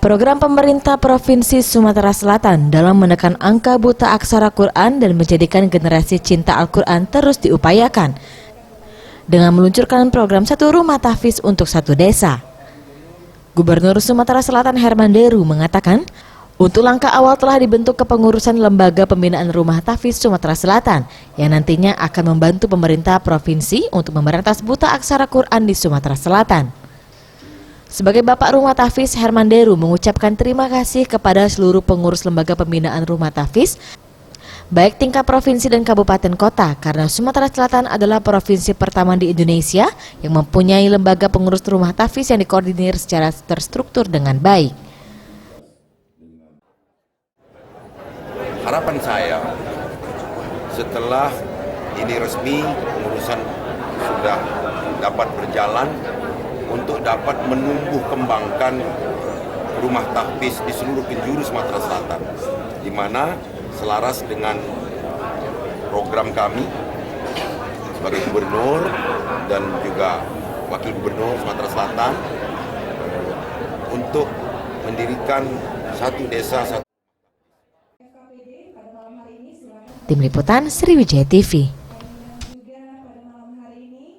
Program pemerintah Provinsi Sumatera Selatan dalam menekan angka buta aksara Quran dan menjadikan generasi cinta Al-Quran terus diupayakan dengan meluncurkan program Satu Rumah Tahfiz untuk Satu Desa. Gubernur Sumatera Selatan Herman Deru mengatakan, untuk langkah awal telah dibentuk kepengurusan Lembaga Pembinaan Rumah Tahfiz Sumatera Selatan yang nantinya akan membantu pemerintah provinsi untuk memberantas buta aksara Quran di Sumatera Selatan. Sebagai Bapak Rumah Tahfiz, Herman Deru mengucapkan terima kasih kepada seluruh pengurus Lembaga Pembinaan Rumah Tahfiz, baik tingkat provinsi dan kabupaten kota, karena Sumatera Selatan adalah provinsi pertama di Indonesia yang mempunyai lembaga pengurus rumah tahfiz yang dikoordinir secara terstruktur dengan baik. Harapan saya, setelah ini resmi, pengurusan sudah dapat berjalan untuk dapat menumbuh kembangkan rumah tahfiz di seluruh penjuru Sumatera Selatan, di mana selaras dengan program kami sebagai gubernur dan juga wakil gubernur Sumatera Selatan untuk mendirikan satu desa, satu. Tim Liputan Sriwijaya TV.